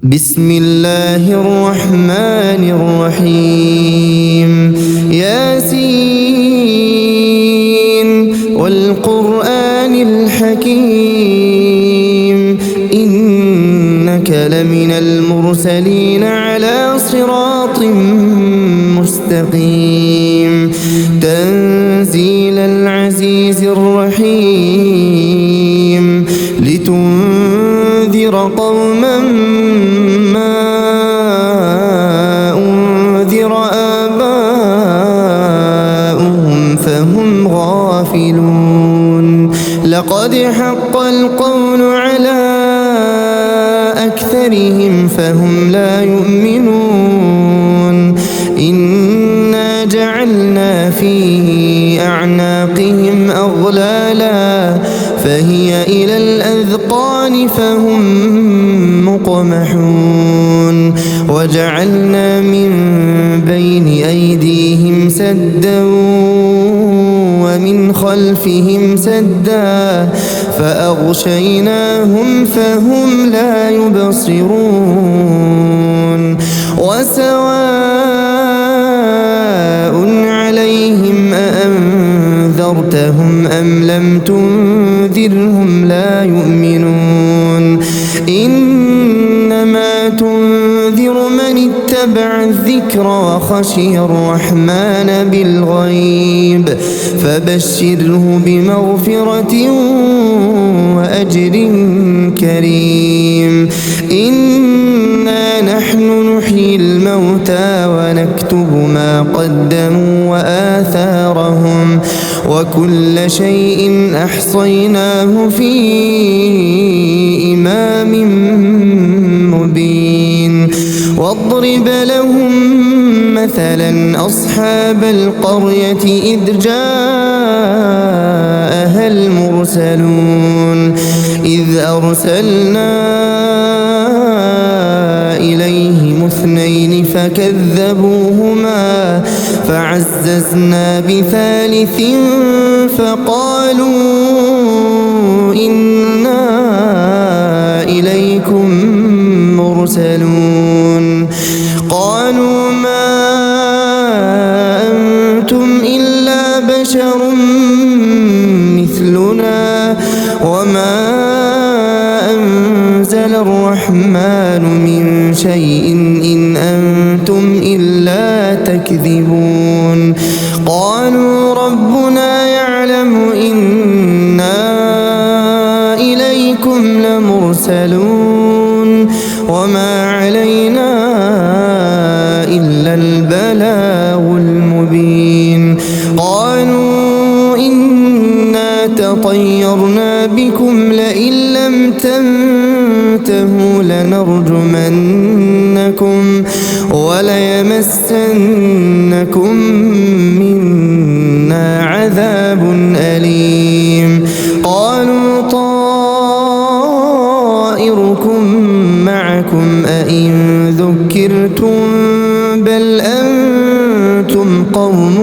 بسم الله الرحمن الرحيم ياسين والقرآن الحكيم إنك لمن المرسلين على صراط مستقيم تنزيل العزيز الرحيم لتنذر قوما ما أنذر آباؤهم فهم غافلون لقد حق القول على أكثرهم فهم لا يؤمنون إنا جعلنا في أعناقهم أغلالا فهي إلى الأذقان فهم مقمحون وجعلنا من بين أيديهم سدا ومن خلفهم سدا فأغشيناهم فهم لا يبصرون وسواء عليهم أأنذرتهم أم لم تنذرهم لا يؤمنون إنما تنذر من اتبع الذكر وخشي الرحمن بالغيب فبشره بمغفرة وأجر كريم إنا نحن نحيي الموتى ونكتب ما قدموا وآثارهم وكل شيء أحصيناه في إمام مبين واضرب لهم مثلا أصحاب القرية إذ جاءها المرسلون إذ أرسلنا إليهم اثنين فكذبوهما فعززنا بثالث فقالوا إنا إليكم مرسلون قالوا ما أنتم إلا بشر مثلنا وما أنزل الرحمن من شيء إن أنتم إلا تكذبون قالوا ربنا يعلم إنا إليكم لمرسلون وما علينا إلا البلاغ المبين قالوا إنا تطيرنا بكم لئن لم تنتهوا لنرجمنكم وليمسنكم منا عذاب أليم قالوا طائركم معكم أئن ذكرتم بل أنتم قوم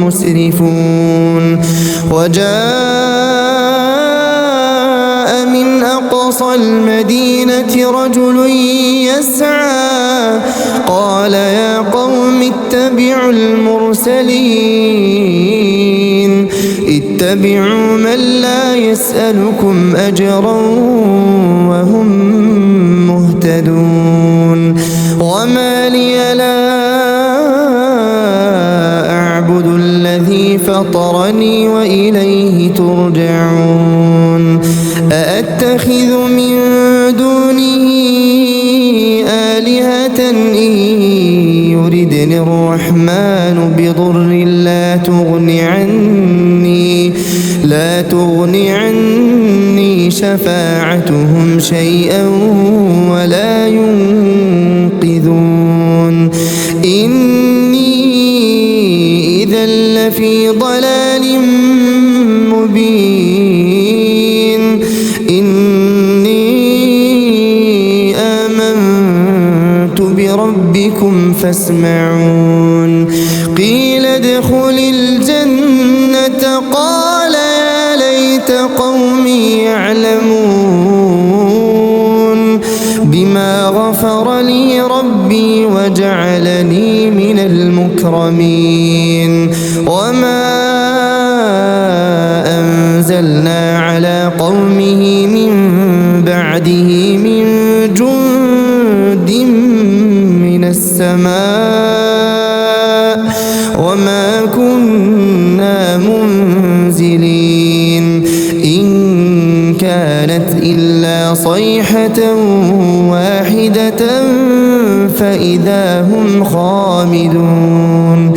مسرفون وجاء من أقصى المدينة رجل يسعى قال يا قوم اتبعوا المرسلين اتبعوا من لا يسألكم أجرا وهم مهتدون وما لي لا أعبد الذي فطرني وإليه ترجعون أأتخذ من دونه آلهة إن يردني الرحمن بضر لا تغني عني شفاعتهم شيئا ولا ينقذون إني إذا لفي ضلال مبين إني آمنت بربكم فاسمعون قيل ادخل الجنة قال يا ليت قومي يعلمون بما غفر غفر لي ربي وجعلني من المكرمين وما أنزلنا على قومه من بعده من جند من السماء وما كنا منزلين إن كانت إلا صيحة واحدة فإذا هم خامدون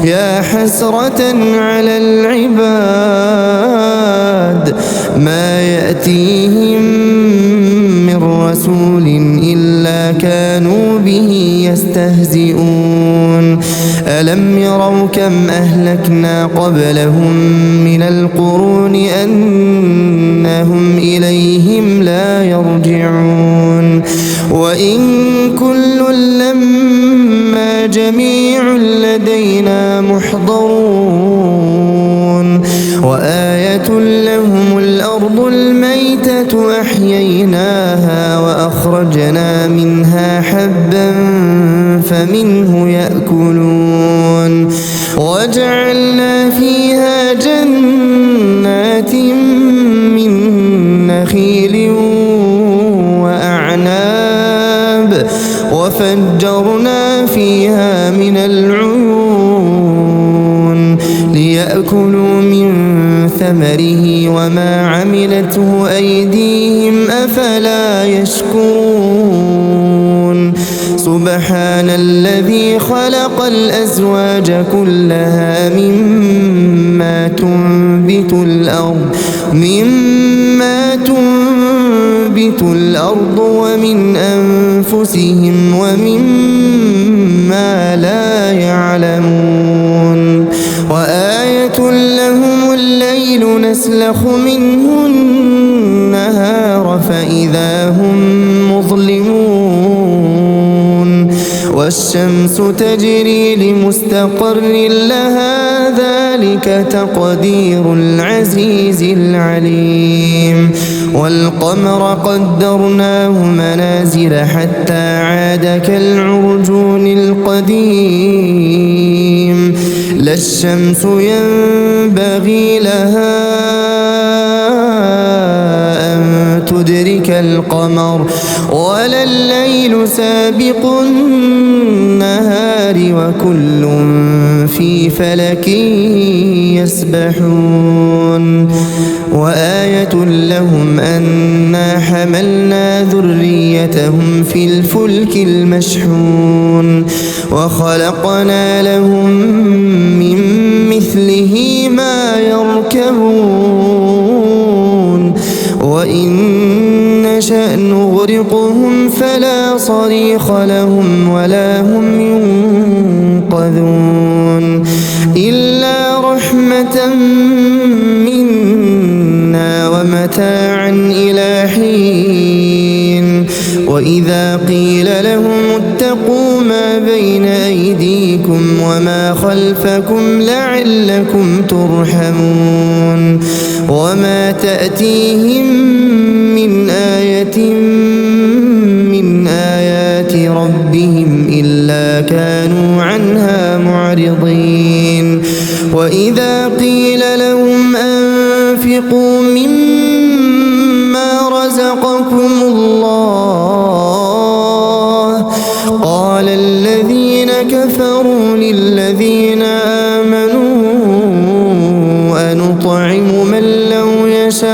يا حسرة على العباد ما يأتيهم من رسول إلا كانوا به يستهزئون ألم يروا كم أهلكنا قبلهم من القرون أنهم إليهم لا يرجعون وإن كل لما جميع لدينا محضرون وآية لهم الأرض الميتة أحييناها وأخرجنا منها حبا فمنه يأكلون وجعلنا فيها جنات من نخيل وأعناب وفجرنا فيها من العيون ليأكلوا من ثمره وما عملته أيديهم أفلا يشكرون سبحان الذي خلق الأزواج كلها مما تنبت الأرض ومن أنفسهم ومما لا يعلمون وآية لهم الليل نسلخ منه النهار فإذا هم مظلمون والشمس تجري لمستقر لها ذلك تقدير العزيز العليم والقمر قدرناه منازل حتى عاد كالعرجون القديم لا الشمس ينبغي لها أن تدرك القمر ولا الليل سابق النهار وكل في فلك يسبحون وآية لهم أنا حملنا ذريتهم في الفلك المشحون وخلقنا لهم من مثله ما يركبون وإن نشأ نغرقهم فلا صريخ لهم ولا هم ينقذون إلا رحمة منا ومتاعا إلى حين وإذا قيل لهم اتقوا ما بين أيديكم وما خلفكم لعلكم ترحمون وما تأتيهم من آية من آيات ربهم إلا كانوا عنها معرضين وإذا قيل لهم أنفقوا مما رزقكم الله قال الذين كفروا للذين آمنوا أنطعم من لو يشاء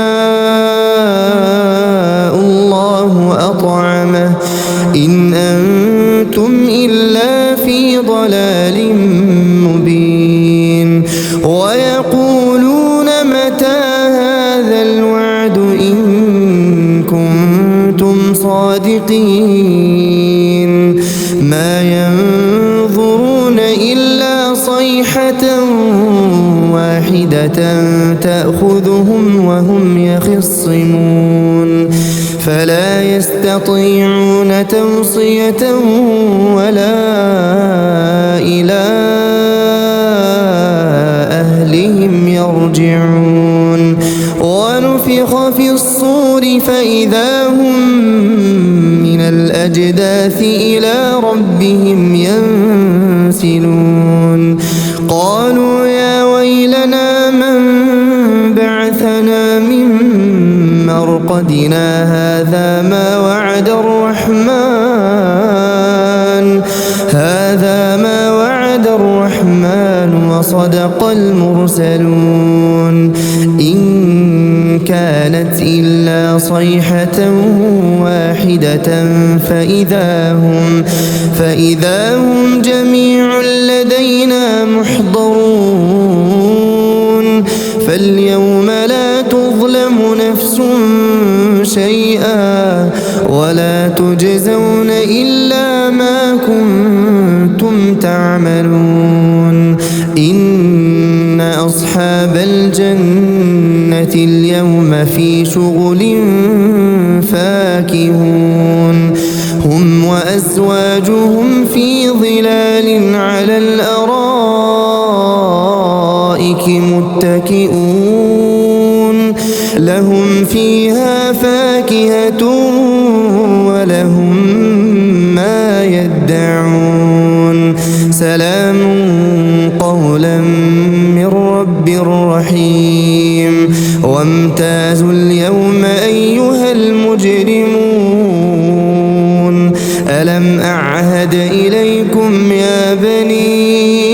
الله أطعمه إن أنتم إلا في ضلال مبين ويقولون متى هذا الوعد إن كنتم صادقين ما ينظرون إلا صيحة واحدة تأخذهم وهم يخصمون فلا يستطيعون توصية ولا إلى أهلهم يرجعون ونفخ في الصور فإذا هم من الأجداث إلى ربهم ينسلون قالوا يا ويلنا من بعثنا من مرقدنا هذا ما وعد الرحمن وصدق المرسلون إن كانت إلا صيحة واحدة فإذا هم جميع لدينا محضرون فاليوم لا تظلم نفس شيئا ولا تجزون إلا ما كنتم تعملون إن أصحاب الجنة اليوم في شغل فاكهون هم وأزواجهم في ظلال على الأرائك متكئون لهم فيها فاكهة ولهم ما يدعون سلام قولا من رب رحيم وامتازوا اليوم أيها المجرمون ألم أعهد إليكم يا بني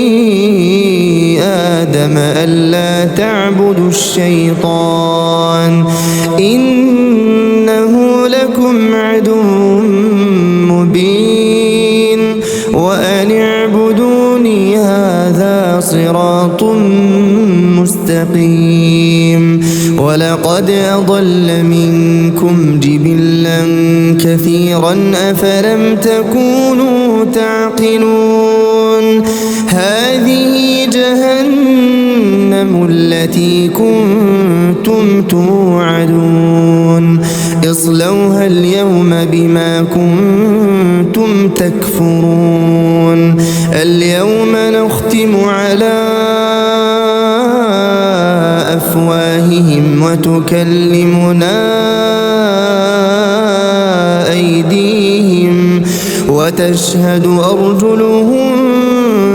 آدم ألا تعبدوا الشيطان إنه لكم عدو مبين وأن اعبدوني هذا صراط مستقيم ولقد أضل منكم جبلا كثيرا أفلم تكونوا تعقلون هذه جهنم التي كنتم توعدون اصلوها اليوم بما كنتم تكفرون اليوم نختم على أفواههم وتكلمنا أيديهم وتشهد أرجلهم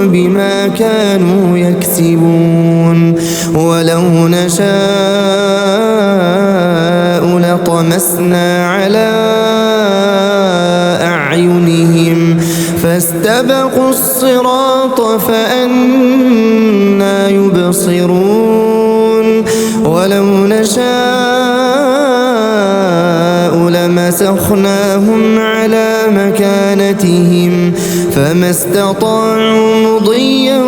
بما كانوا يكسبون ولو نشاء لطمسنا على أعينهم فاستبقوا الصراط فأنى يبصرون ولو نشاء لمسخناهم على مكانتهم فما استطاعوا مضيا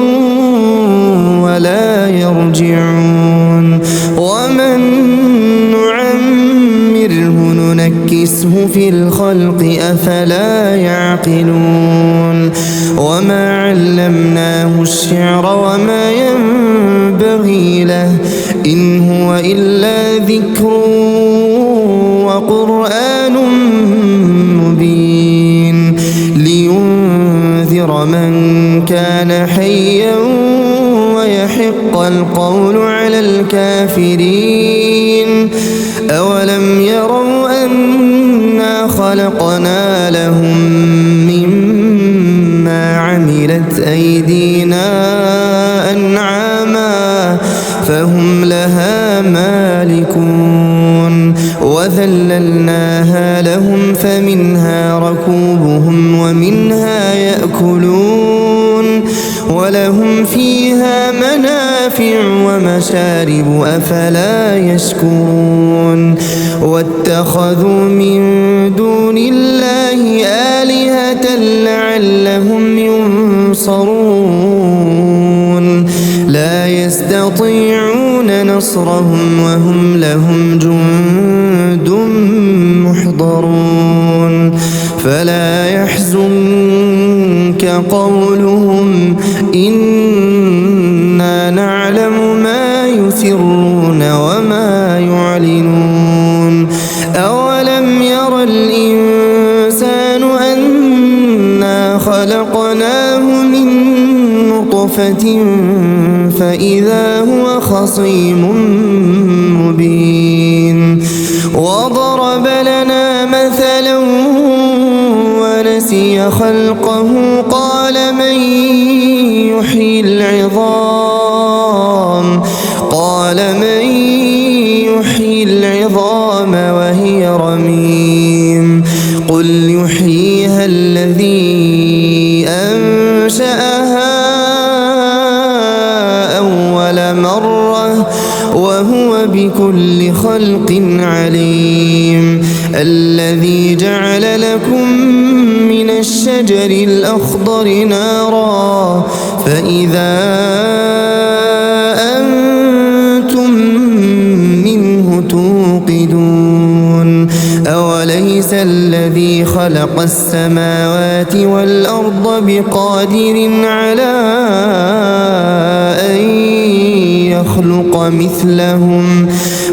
ولا يرجعون ومن نعمره ننكسه في الخلق أفلا يعقلون وما علمناه الشعر وما ينبغي له إن هو إلا ذكر وقرآن مبين لينذر من كان حيا ويحق القول على الكافرين أولم يروا أنا خلقنا لهم مما عملت أيدينا أنعاما فهم لها مالكون وذللناها لهم فمنها ركوبهم ومنها يأكلون ولهم فيها منافع ومشارب أفلا يشكرون واتخذوا من دون الله آلهة لعلهم ينصرون لا يستطيعون نصرهم وهم لهم جند محضرون فلا يحزنك قولهم إنا نعلم ما يسرون وما يعلنون أولم ير الإنسان أنا خلقناه من نطفة فإذا هو خصيم مبين وضرب لنا مثلا خلقه قال من يحيي العظام وهي رميم قل يحييها الذي أنشأها أول مرة وهو بكل خلق عليم الذي جعل لكم من الشجر الأخضر نارا فإذا أنتم منه توقدون أوليس الذي خلق السماوات والأرض بقادر على أن يخلق مثلهم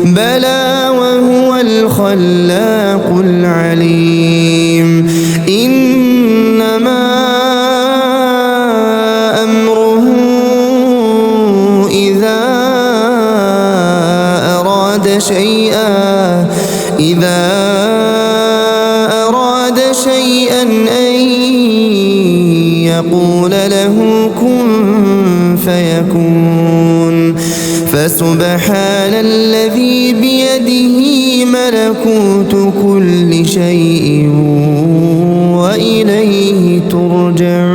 بلى وهو الخلاق العليم إنما أمره إذا أراد شيئا أن يقول له كن فيكون فسبحان الذي بيده ملكوت كل شيء وإليه ترجعون